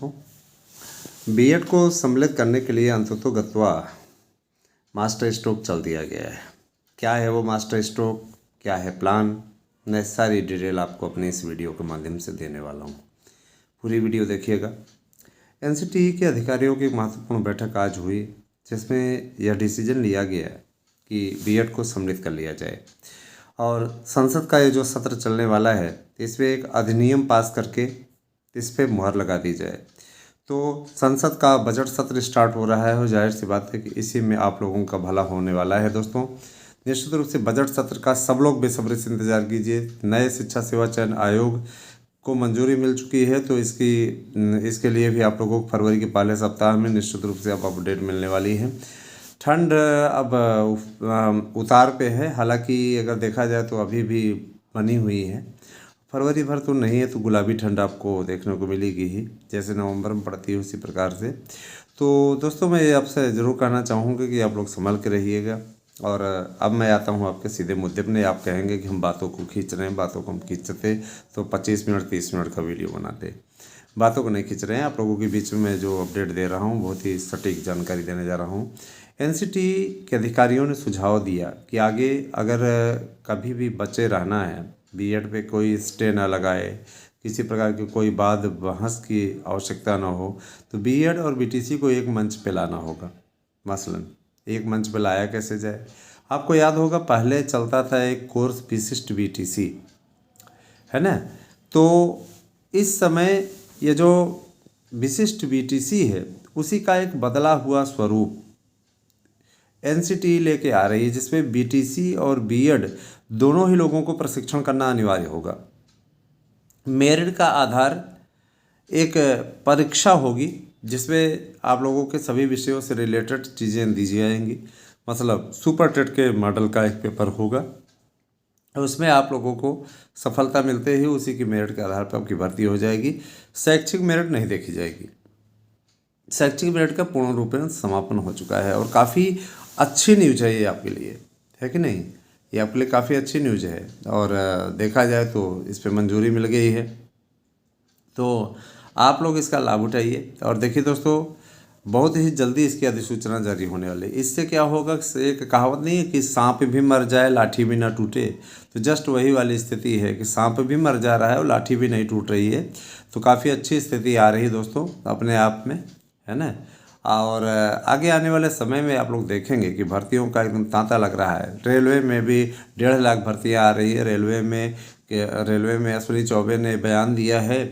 दोस्तों, बीएड को सम्मिलित करने के लिए अंततोगत्वा मास्टर स्ट्रोक चल दिया गया है। क्या है वो मास्टर स्ट्रोक, क्या है प्लान, मैं सारी डिटेल आपको अपने इस वीडियो के माध्यम से देने वाला हूँ। पूरी वीडियो देखिएगा। एनसीटीई के अधिकारियों की एक महत्वपूर्ण बैठक आज हुई, जिसमें यह डिसीजन लिया गया कि बीएड को सम्मिलित कर लिया जाए और संसद का ये जो सत्र चलने वाला है इसमें एक अधिनियम पास करके इस पर मुहर लगा दी जाए। तो संसद का बजट सत्र स्टार्ट हो रहा है और जाहिर सी बात है कि इसी में आप लोगों का भला होने वाला है। दोस्तों, निश्चित रूप से बजट सत्र का सब लोग बेसब्री से इंतजार कीजिए। नए शिक्षा सेवा चयन आयोग को मंजूरी मिल चुकी है, तो इसके लिए भी आप लोगों को फरवरी के पहले सप्ताह में निश्चित रूप से अब अपडेट मिलने वाली है। ठंड अब उतार पे है, हालांकि अगर देखा जाए तो अभी भी बनी हुई है। फरवरी भर तो नहीं है, तो गुलाबी ठंड आपको देखने को मिलेगी ही, जैसे नवंबर में पड़ती है उसी प्रकार से। तो दोस्तों, मैं आपसे ज़रूर कहना चाहूँगा कि आप लोग संभल के रहिएगा। और अब मैं आता हूँ आपके सीधे मुद्दे पर। आप कहेंगे कि हम बातों को खींच रहे हैं, बातों को हम खींचते तो 25 मिनट 30 मिनट का वीडियो बनाते। बातों को नहीं खींच रहे हैं, आप लोगों के बीच में जो अपडेट दे रहा हूँ बहुत ही सटीक जानकारी देने जा रहा हूँ। एनसीटीई के अधिकारियों ने सुझाव दिया कि आगे अगर कभी भी बचे रहना है, बीएड पे कोई स्टे ना लगाए, किसी प्रकार की कोई बात बहस की आवश्यकता ना हो, तो बीएड और बीटीसी को एक मंच पे लाना होगा। मसलन एक मंच पे लाया कैसे जाए? आपको याद होगा पहले चलता था एक कोर्स विशिष्ट बीटीसी, है ना। तो इस समय ये जो विशिष्ट बीटीसी है उसी का एक बदला हुआ स्वरूप एनसीटीई लेके आ रही है, जिसमें बीटीसी और बीएड दोनों ही लोगों को प्रशिक्षण करना अनिवार्य होगा। मेरिट का आधार एक परीक्षा होगी जिसमें आप लोगों के सभी विषयों से रिलेटेड चीज़ें दी जाएंगी। मतलब सुपर टेट के मॉडल का एक पेपर होगा, उसमें आप लोगों को सफलता मिलते ही उसी की मेरिट के आधार पर आपकी भर्ती हो जाएगी। शैक्षिक मेरिट नहीं देखी जाएगी। शैक्षिक मेरिट का पूर्ण रूप में समापन हो चुका है और काफ़ी अच्छी न्यूज़ है ये आपके लिए, है कि नहीं? ये आपके लिए काफ़ी अच्छी न्यूज़ है और देखा जाए तो इस पर मंजूरी मिल गई है, तो आप लोग इसका लाभ उठाइए। और देखिए दोस्तों, बहुत ही जल्दी इसकी अधिसूचना जारी होने वाली है। इससे क्या होगा, एक कहावत नहीं है कि सांप भी मर जाए लाठी भी ना टूटे, तो जस्ट वही वाली स्थिति है कि सांप भी मर जा रहा है और लाठी भी नहीं टूट रही है। तो काफ़ी अच्छी स्थिति आ रही है दोस्तों अपने आप में, है ना। और आगे आने वाले समय में आप लोग देखेंगे कि भर्तियों का एकदम तांता लग रहा है। रेलवे में भी 1.5 लाख भर्तियाँ आ रही है। रेलवे में अश्विनी चौबे ने बयान दिया है,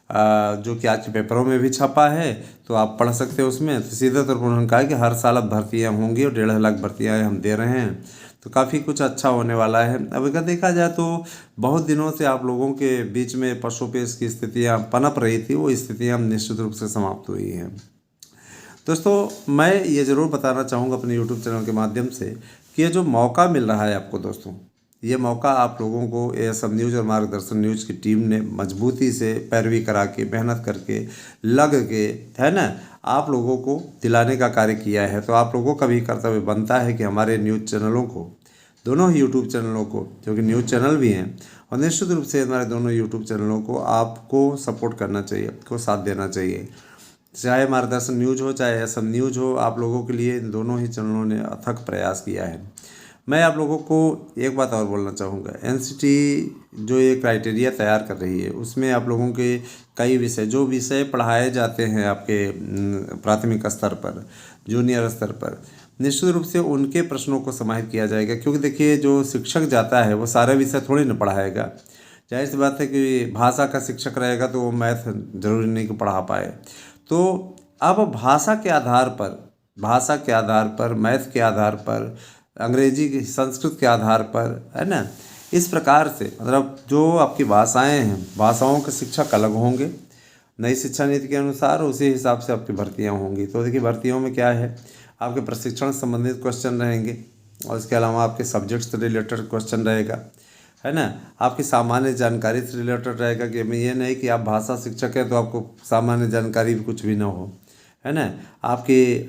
जो कि आज के पेपरों में भी छपा है, तो आप पढ़ सकते हो उसमें। तो सीधे तौर पर उन्होंने कहा कि हर साल अब भर्तियाँ होंगी और 1.5 लाख भर्तियाँ हम दे रहे हैं, तो काफ़ी कुछ अच्छा होने वाला है। अब अगर देखा जाए तो बहुत दिनों से आप लोगों के बीच में पशुपेश की स्थितियाँ पनप रही थी, वो स्थितियाँ निश्चित रूप से समाप्त हुई हैं। दोस्तों, मैं ये ज़रूर बताना चाहूँगा अपने यूट्यूब चैनल के माध्यम से कि ये जो मौका मिल रहा है आपको दोस्तों, ये मौका आप लोगों को एएसएम न्यूज़ और मार्गदर्शन न्यूज़ की टीम ने मजबूती से पैरवी करा के, मेहनत करके, लग के, है ना, आप लोगों को दिलाने का कार्य किया है। तो आप लोगों का भी कर्तव्य बनता है कि हमारे न्यूज़ चैनलों को, दोनों ही यूट्यूब चैनलों को, जो कि न्यूज़ चैनल भी हैं, और निश्चित रूप से हमारे दोनों यूट्यूब चैनलों को आपको सपोर्ट करना चाहिए, आपको साथ देना चाहिए। चाहे मार्गदर्शन न्यूज़ हो, चाहे एएसएम न्यूज़ हो, आप लोगों के लिए इन दोनों ही चैनलों ने अथक प्रयास किया है। मैं आप लोगों को एक बात और बोलना चाहूँगा, एनसीटीई जो ये क्राइटेरिया तैयार कर रही है उसमें आप लोगों के कई विषय पढ़ाए जाते हैं आपके प्राथमिक स्तर पर, जूनियर स्तर पर, निश्चित रूप से उनके प्रश्नों को समाहित किया जाएगा। क्योंकि देखिए, जो शिक्षक जाता है वो सारे विषय थोड़ी ना पढ़ाएगा। जाहिर सी बात है कि भाषा का शिक्षक रहेगा तो वो मैथ जरूरी नहीं कि पढ़ा पाए। तो अब भाषा के आधार पर, मैथ के आधार पर, अंग्रेजी की, संस्कृत के आधार पर, है ना, इस प्रकार से मतलब जो आपकी भाषाएं हैं, भाषाओं के शिक्षक अलग होंगे नई शिक्षा नीति के अनुसार, उसी हिसाब से आपकी भर्तियां होंगी। तो देखिए, भर्तियों में क्या है, आपके प्रशिक्षण संबंधित क्वेश्चन रहेंगे और इसके अलावा आपके सब्जेक्ट से रिलेटेड क्वेश्चन रहेगा, है ना। आपकी सामान्य जानकारी से रिलेटेड रहेगा कि मैं ये नहीं कि आप भाषा शिक्षक हैं तो आपको सामान्य जानकारी भी कुछ भी ना हो, है ना। आपकी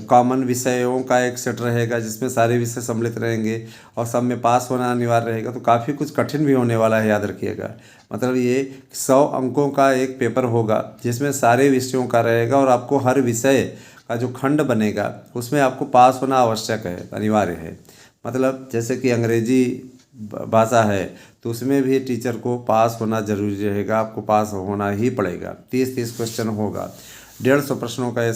कॉमन विषयों का एक सेट रहेगा जिसमें सारे विषय सम्मिलित रहेंगे और सब में पास होना अनिवार्य रहेगा। तो काफ़ी कुछ कठिन भी होने वाला है, याद रखिएगा। मतलब ये 100 अंकों का एक पेपर होगा जिसमें सारे विषयों का रहेगा और आपको हर विषय का जो खंड बनेगा उसमें आपको पास होना आवश्यक है, अनिवार्य है। मतलब जैसे कि अंग्रेजी भाषा है तो उसमें भी टीचर को पास होना जरूरी रहेगा, आपको पास होना ही पड़ेगा। 30 क्वेश्चन होगा, 150 प्रश्नों का ये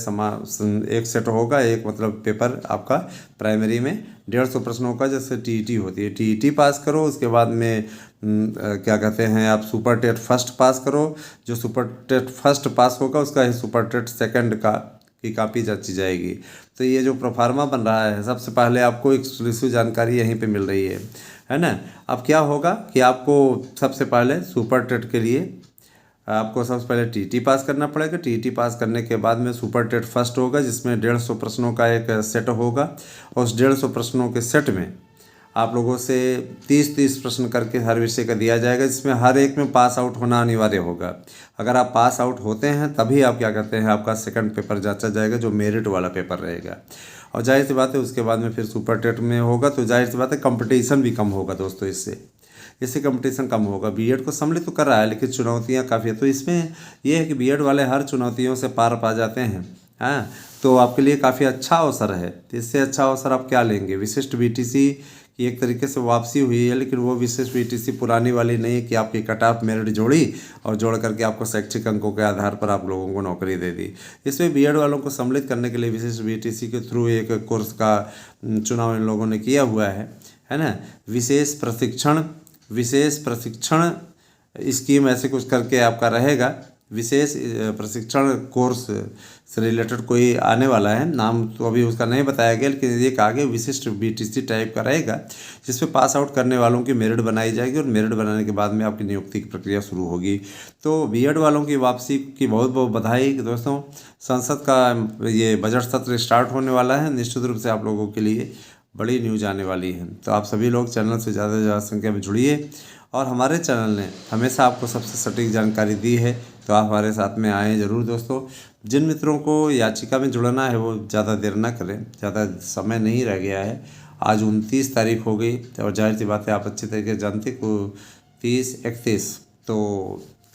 एक सेट होगा। एक मतलब पेपर आपका प्राइमरी में 150 प्रश्नों का, जैसे टीईटी होती है, टीईटी पास करो, उसके बाद में क्या कहते हैं आप सुपर टेट फर्स्ट पास करो। जो सुपर टेट फर्स्ट पास होगा उसका सुपर टेट सेकंड का की कापी जांची जाएगी। तो ये जो प्रोफार्मा बन रहा है, सबसे पहले आपको एक्सक्लूसिव जानकारी यहीं पे मिल रही है ना। अब क्या होगा कि आपको सबसे पहले सुपर टेट के लिए आपको सबसे पहले टीटी पास करना पड़ेगा। टीटी पास करने के बाद में सुपर टेट फर्स्ट होगा जिसमें 150 प्रश्नों का एक सेट होगा और उस 150 प्रश्नों के सेट में आप लोगों से 30 प्रश्न करके हर विषय का दिया जाएगा, जिसमें हर एक में पास आउट होना अनिवार्य होगा। अगर आप पास आउट होते हैं तभी आप क्या कहते हैं आपका सेकंड पेपर जांचा जाएगा, जो मेरिट वाला पेपर रहेगा। और जाहिर सी बात है उसके बाद में फिर सुपर टेट में होगा, तो जाहिर सी बात है कंपटीशन भी कम होगा दोस्तों। इससे कंपटीशन कम होगा। बीएड को सम्मिलित तो कर रहा है लेकिन चुनौतियां काफ़ी है। तो इसमें यह है कि बीएड वाले हर चुनौतियों से पार पा जाते हैं। हाँ, तो आपके लिए काफ़ी अच्छा अवसर है। तो इससे अच्छा अवसर आप क्या लेंगे? विशिष्ट बीटीसी की एक तरीके से वापसी हुई है, लेकिन वो विशिष्ट बीटीसी पुरानी वाली नहीं है कि आपकी कट ऑफ मेरिट जोड़ी और जोड़ करके आपको शैक्षिक अंकों के आधार पर आप लोगों को नौकरी दे दी। इसमें बीएड वालों को सम्मिलित करने के लिए विशिष्ट बीटीसी के थ्रू एक कोर्स का चुनाव इन लोगों ने किया हुआ है ना। विशेष प्रशिक्षण स्कीम ऐसे कुछ करके आपका रहेगा। विशेष प्रशिक्षण कोर्स से रिलेटेड कोई आने वाला है, नाम तो अभी उसका नहीं बताया गया, लेकिन ये कहा गया विशिष्ट बीटीसी टाइप का रहेगा जिसमें पास आउट करने वालों की मेरिट बनाई जाएगी और मेरिट बनाने के बाद में आपकी नियुक्ति की प्रक्रिया शुरू होगी। तो बीएड वालों की वापसी की बहुत बहुत बधाई दोस्तों। संसद का ये बजट सत्र स्टार्ट होने वाला है, निश्चित रूप से आप लोगों के लिए बड़ी न्यूज आने वाली है। तो आप सभी लोग चैनल से ज़्यादा से ज़्यादा संख्या में जुड़िए और हमारे चैनल ने हमेशा आपको सबसे सटीक जानकारी दी है, तो आप हमारे साथ में आएँ ज़रूर दोस्तों। जिन मित्रों को याचिका में जुड़ना है वो ज़्यादा देर ना करें, ज़्यादा समय नहीं रह गया है। आज 29 तारीख हो गई और जाहिर सी बात है आप अच्छी तरीके से जानते को 30-31 तो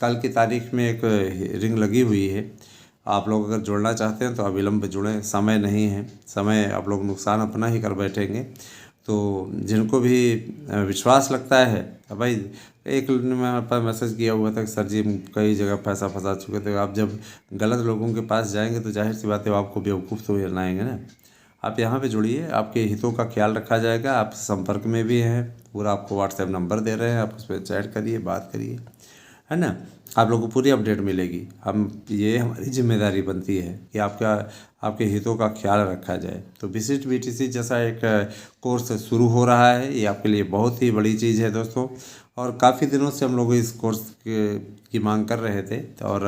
कल की तारीख में एक रिंग लगी हुई है। आप लोग अगर जुड़ना चाहते हैं तो अविलंब जुड़ें, समय नहीं है, समय आप लोग नुकसान अपना ही कर बैठेंगे। तो जिनको भी विश्वास लगता है, भाई एक मैं पर मैसेज किया हुआ था कि सर जी कई जगह पैसा फंसा चुके थे। आप जब गलत लोगों के पास जाएंगे तो जाहिर सी बात है आपको बेवकूफ़ तो बनाएंगे ना। आप यहाँ पे जुड़िए, आपके हितों का ख्याल रखा जाएगा। आप संपर्क में भी हैं, पूरा आपको व्हाट्सएप नंबर दे रहे हैं, आप उस पर चैट करिए, बात करिए, है ना। आप लोगों को पूरी अपडेट मिलेगी। ये हमारी जिम्मेदारी बनती है कि आपके हितों का ख्याल रखा जाए। तो विशिष्ट बीटीसी जैसा एक कोर्स शुरू हो रहा है, ये आपके लिए बहुत ही बड़ी चीज़ है दोस्तों। और काफ़ी दिनों से हम लोग इस कोर्स की मांग कर रहे थे और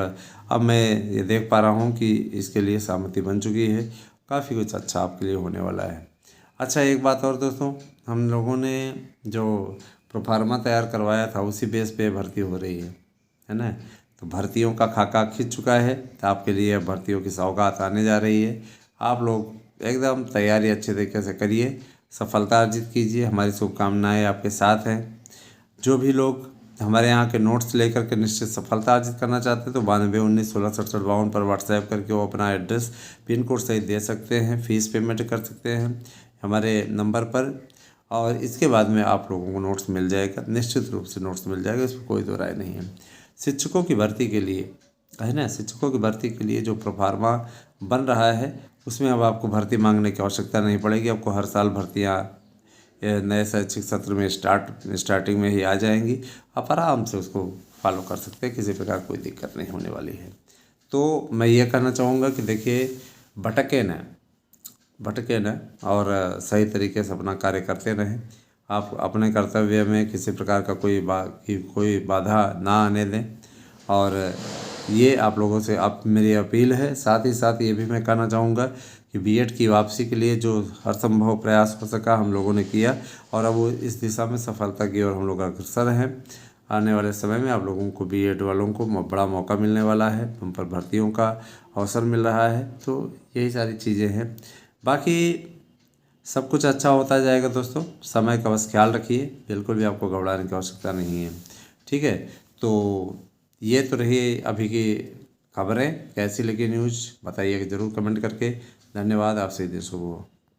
अब मैं ये देख पा रहा हूँ कि इसके लिए सहमति बन चुकी है। काफ़ी कुछ अच्छा आपके लिए होने वाला है। अच्छा, एक बात और दोस्तों, हम लोगों ने जो प्रोफार्मा तैयार करवाया था उसी बेस पे भर्ती हो रही है ना। तो भर्तियों का खाका खिंच चुका है, तो आपके लिए भर्तियों की सौगात आने जा रही है। आप लोग एकदम तैयारी अच्छे तरीके से करिए, सफलता अर्जित कीजिए। हमारी शुभकामनाएं आपके साथ हैं। जो भी लोग हमारे यहाँ के नोट्स लेकर के निश्चित सफलता अर्जित करना चाहते हैं तो 9219166752 पर व्हाट्सएप करके वो अपना एड्रेस पिन कोड सहित दे सकते हैं, फीस पेमेंट कर सकते हैं हमारे नंबर पर। और इसके बाद में आप लोगों को नोट्स मिल जाएगा, निश्चित रूप से नोट्स मिल जाएगा, इसमें कोई दो राय नहीं है। शिक्षकों की भर्ती के लिए है ना, शिक्षकों की भर्ती के लिए जो प्रोफार्मा बन रहा है उसमें अब आपको भर्ती मांगने की आवश्यकता नहीं पड़ेगी। आपको हर साल भर्तियाँ नए शैक्षिक सत्र में स्टार्टिंग में ही आ जाएंगी। आप आराम से उसको फॉलो कर सकते हैं, किसी प्रकार कोई दिक्कत नहीं होने वाली है। तो मैं ये कहना चाहूँगा कि देखिए, भटके न और सही तरीके से अपना कार्य करते रहें। आप अपने कर्तव्य में किसी प्रकार का कोई बाधा ना आने दें। और ये आप लोगों से मेरी अपील है। साथ ही साथ ये भी मैं कहना चाहूँगा कि बीएड की वापसी के लिए जो हर संभव प्रयास हो सका हम लोगों ने किया और अब वो इस दिशा में सफलता की ओर हम लोग अग्रसर हैं। आने वाले समय में आप लोगों को बीएड वालों को बड़ा मौका मिलने वाला है, बम्पर भर्तियों का अवसर मिल रहा है। तो यही सारी चीज़ें हैं, बाकी सब कुछ अच्छा होता जाएगा दोस्तों। समय का बस ख्याल रखिए, बिल्कुल भी आपको घबराने की आवश्यकता नहीं है, ठीक है। तो ये तो रही अभी की खबरें। कैसी लगी न्यूज़ बताइएगा ज़रूर कमेंट करके। धन्यवाद, आपसे दिन शुभ हो।